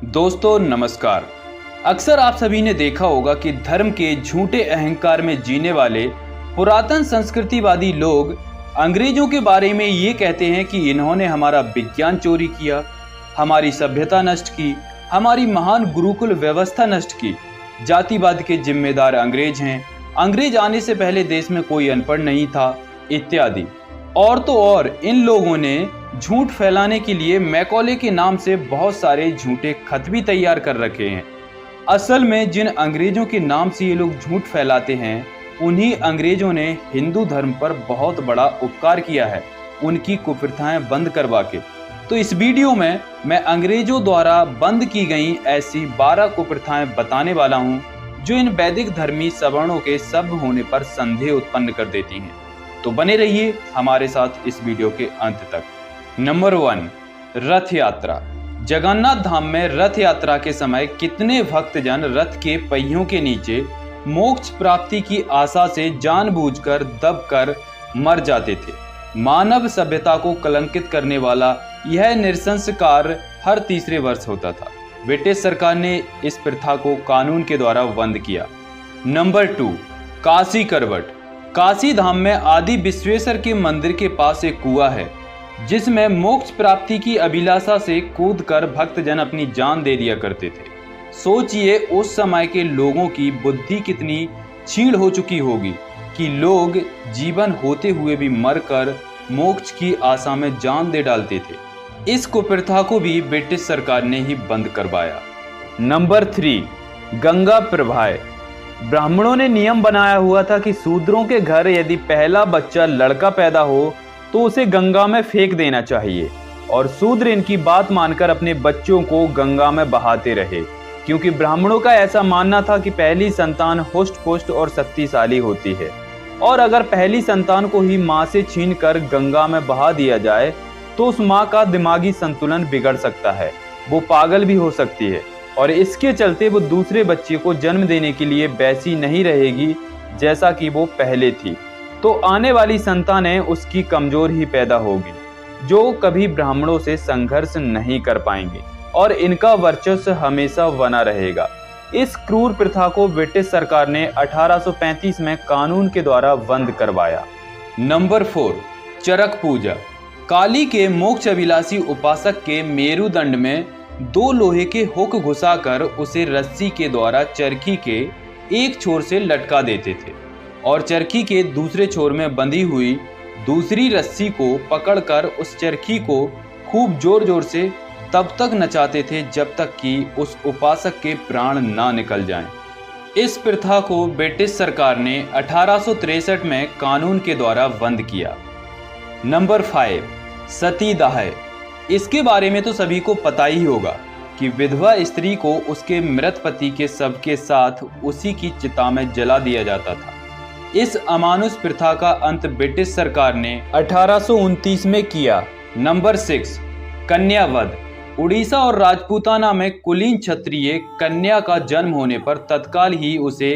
दोस्तों नमस्कार। अक्सर आप सभी ने देखा होगा कि धर्म के झूठे अहंकार में जीने वाले पुरातन संस्कृतिवादी लोग अंग्रेजों के बारे में ये कहते हैं कि इन्होंने हमारा विज्ञान चोरी किया, हमारी सभ्यता नष्ट की, हमारी महान गुरुकुल व्यवस्था नष्ट की। जातिवाद के जिम्मेदार अंग्रेज हैं, अंग्रेज आने से पहले देश में कोई अनपढ़ नहीं था, इत्यादि। और तो और इन लोगों ने झूठ फैलाने के लिए मैकॉले के नाम से बहुत सारे झूठे खत भी तैयार कर रखे हैं। असल में जिन अंग्रेजों के नाम से ये लोग झूठ फैलाते हैं, उन्हीं अंग्रेजों ने हिंदू धर्म पर बहुत बड़ा उपकार किया है, उनकी कुप्रथाएं बंद करवा के। तो इस वीडियो में मैं अंग्रेजों द्वारा बंद की गई ऐसी 12 कुप्रथाएं बताने वाला हूं, जो इन वैदिक धर्मी सवर्णों के सभ्य होने पर संदेह उत्पन्न कर देती हैं। तो बने रहिए हमारे साथ इस वीडियो के अंत तक। नंबर 1, रथ यात्रा। जगन्नाथ धाम में रथ यात्रा के समय कितने भक्तजन रथ के पहियों के नीचे मोक्ष प्राप्ति की आशा से जानबूझकर दबकर मर जाते थे। मानव सभ्यता को कलंकित करने वाला यह नृशंस कार्य हर तीसरे वर्ष होता था। ब्रिटिश सरकार ने इस प्रथा को कानून के द्वारा बंद किया। नंबर 2, काशी करवट। काशी धाम में आदि विश्वेश्वर के मंदिर के पास एक कुआं है, जिसमें मोक्ष प्राप्ति की अभिलाषा से कूदकर भक्तजन अपनी जान दे दिया करते थे। सोचिए उस समय के लोगों की बुद्धि कितनी क्षीण हो चुकी होगी कि लोग जीवन होते हुए भी मरकर मोक्ष की आशा में जान दे डालते थे। इस कुप्रथा को भी ब्रिटिश सरकार ने ही बंद करवाया। नंबर 3, गंगा प्रवाह। ब्राह्मणों ने नियम बनाया हुआ था कि शूद्रों के घर यदि पहला बच्चा लड़का पैदा हो तो उसे गंगा में फेंक देना चाहिए, और शूद्र इनकी बात मानकर अपने बच्चों को गंगा में बहाते रहे, क्योंकि ब्राह्मणों का ऐसा मानना था कि पहली संतान हुष्ट पुष्ट और शक्तिशाली होती है, और अगर पहली संतान को ही माँ से छीनकर गंगा में बहा दिया जाए तो उस माँ का दिमागी संतुलन बिगड़ सकता है, वो पागल भी हो सकती है, और इसके चलते वो दूसरे बच्चे को जन्म देने के लिए वैसी नहीं रहेगी जैसा कि वो पहले थी। तो आने वाली संतानें उसकी कमजोर ही पैदा होगी, जो कभी ब्राह्मणों से संघर्ष नहीं कर पाएंगे, और इनका वर्चस्व हमेशा बना रहेगा। इस क्रूर प्रथा को ब्रिटिश सरकार ने 1835 में कानून के द्वारा बंद करवाया। नंबर 4, चरक पूजा। काली के मोक्ष अभिलाषी उपासक के मेरुदंड में 2 लोहे के हुक घुसाकर उसे रस्सी के द्वारा चरखी के एक छोर से लटका देते थे, और चरखी के दूसरे छोर में बंधी हुई दूसरी रस्सी को पकड़कर उस चरखी को खूब जोर जोर से तब तक नचाते थे जब तक कि उस उपासक के प्राण ना निकल जाएं। इस प्रथा को ब्रिटिश सरकार ने 1863 में कानून के द्वारा बंद किया। नंबर 5, सतीदाह। इसके बारे में तो सभी को पता ही होगा कि विधवा स्त्री को उसके मृत पति के शव के साथ उसी की चिता में जला दिया जाता था। इस अमानुष प्रथा का अंत ब्रिटिश सरकार ने 1829 में किया। नंबर 6, कन्यावध। उड़ीसा और राजपूताना में कुलीन क्षत्रिय कन्या का जन्म होने पर तत्काल ही उसे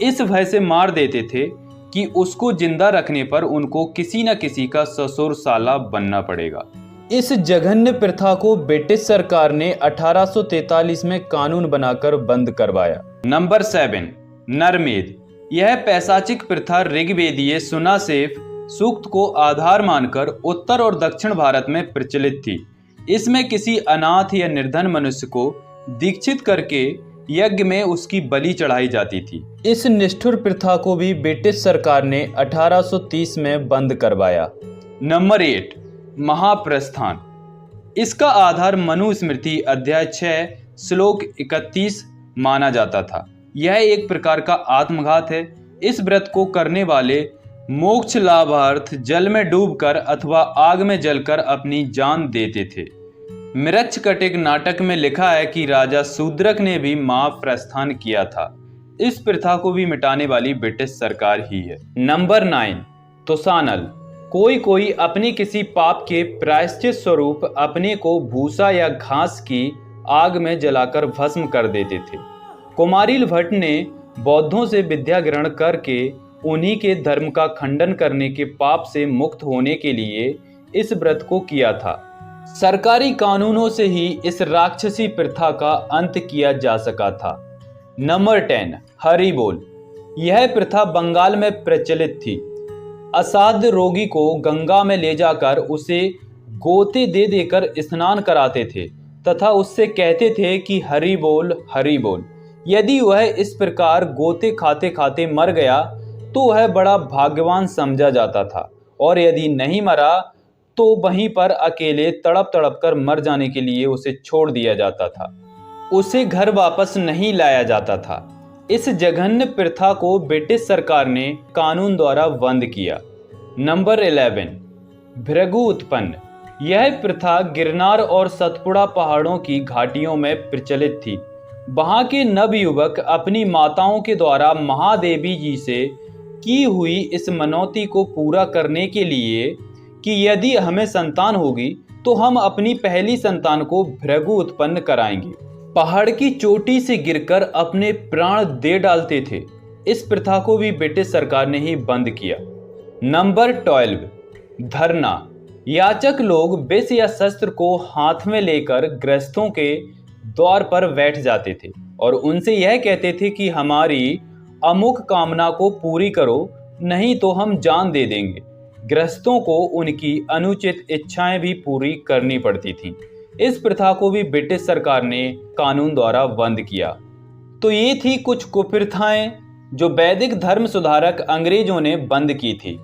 इस भय से मार देते थे कि उसको जिंदा रखने पर उनको किसी न किसी का ससुर साला बनना पड़ेगा। इस जघन्य प्रथा को ब्रिटिश सरकार ने 1843 में कानून बनाकर बंद करवाया। नंबर 7, नरमेध। यह पैशाचिक प्रथा ऋग्वेदीय सुनासेफ सूक्त को आधार मानकर उत्तर और दक्षिण भारत में प्रचलित थी। इसमें किसी अनाथ या निर्धन मनुष्य को दीक्षित करके यज्ञ में उसकी बलि चढ़ाई जाती थी। इस निष्ठुर प्रथा को भी ब्रिटिश सरकार ने 1830 में बंद करवाया। नंबर 8, महाप्रस्थान। इसका आधार मनुस्मृति अध्याय 6 श्लोक 31 माना जाता था। यह एक प्रकार का आत्मघात है। इस व्रत को करने वाले मोक्ष लाभार्थ जल में डूबकर अथवा आग में जलकर अपनी जान देते थे। मृच्छकटिक नाटक में लिखा है कि राजा शूद्रक ने भी महाप्रस्थान किया था। इस प्रथा को भी मिटाने वाली ब्रिटिश सरकार ही है। नंबर 9, तुसानल। कोई अपने किसी पाप के प्रायश्चित स्वरूप अपने को भूसा या घास की आग में जलाकर भस्म कर देते थे। कुमारिल भट्ट ने बौद्धों से विद्या ग्रहण करके उन्हीं के धर्म का खंडन करने के पाप से मुक्त होने के लिए इस व्रत को किया था। सरकारी कानूनों से ही इस राक्षसी प्रथा का अंत किया जा सका था। नंबर 10, हरि बोल। यह प्रथा बंगाल में प्रचलित थी। असाध्य रोगी को गंगा में ले जाकर उसे गोते दे देकर स्नान कराते थे तथा उससे कहते थे कि हरि बोल हरि बोल। यदि वह इस प्रकार गोते खाते खाते मर गया तो वह बड़ा भाग्यवान समझा जाता था, और यदि नहीं मरा तो वहीं पर अकेले तड़प तड़प कर मर जाने के लिए उसे छोड़ दिया जाता था। उसे घर वापस नहीं लाया जाता था। इस जघन्य प्रथा को ब्रिटिश सरकार ने कानून द्वारा बंद किया। नंबर 11, भृगु उत्पन्न। यह प्रथा गिरनार और सतपुड़ा पहाड़ों की घाटियों में प्रचलित थी। वहां के नवयुवक अपनी माताओं के द्वारा महादेवी जी से की हुई इस मनौती को पूरा करने के लिए कि यदि हमें संतान होगी तो हम अपनी पहली संतान को भृगु उत्पन्न कराएंगे, पहाड़ की चोटी से गिरकर अपने प्राण दे डालते थे। इस प्रथा को भी ब्रिटिश सरकार ने ही बंद किया। नंबर 12, धरना। याचक लोग विष या शस्त्र को हाथ में लेकर गृहस्थों के द्वार पर बैठ जाते थे और उनसे यह कहते थे कि हमारी अमुक कामना को पूरी करो, नहीं तो हम जान दे देंगे। गृहस्थों को उनकी अनुचित इच्छाएं भी पूरी करनी पड़ती थीं। इस प्रथा को भी ब्रिटिश सरकार ने कानून द्वारा बंद किया। तो ये थी कुछ कुप्रथाएं जो वैदिक धर्म सुधारक अंग्रेजों ने बंद की थी।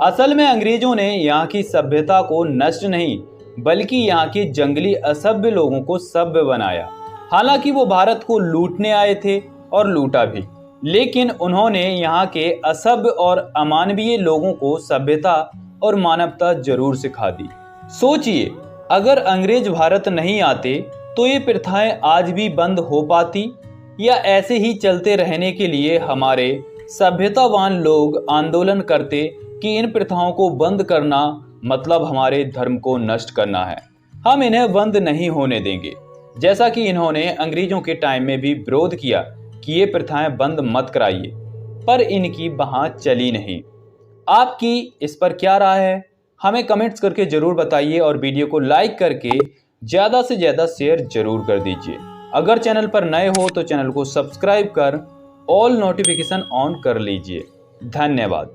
असल में अंग्रेजों ने यहाँ की सभ्यता को नष्ट नहीं बल्कि यहाँ के जंगली असभ्य लोगों को सभ्य बनाया। हालांकि वो भारत को लूटने आए थे और लूटा भी, लेकिन उन्होंने यहाँ के असभ्य और अमानवीय लोगों को सभ्यता और मानवता जरूर सिखा दी। सोचिए, अगर अंग्रेज भारत नहीं आते तो ये प्रथाएं आज भी बंद हो पाती, या ऐसे ही चलते रहने के लिए हमारे सभ्यतावान लोग आंदोलन करते कि इन प्रथाओं को बंद करना मतलब हमारे धर्म को नष्ट करना है। हम इन्हें बंद नहीं होने देंगे, जैसा कि इन्होंने अंग्रेजों के टाइम में भी विरोध किया कि ये प्रथाएं बंद मत कराइए, पर इनकी वहां चली नहीं। आपकी इस पर क्या राय है, हमें कमेंट्स करके जरूर बताइए और वीडियो को लाइक करके ज़्यादा से ज़्यादा शेयर जरूर कर दीजिए। अगर चैनल पर नए हो तो चैनल को सब्सक्राइब कर ऑल नोटिफिकेशन ऑन कर लीजिए। धन्यवाद।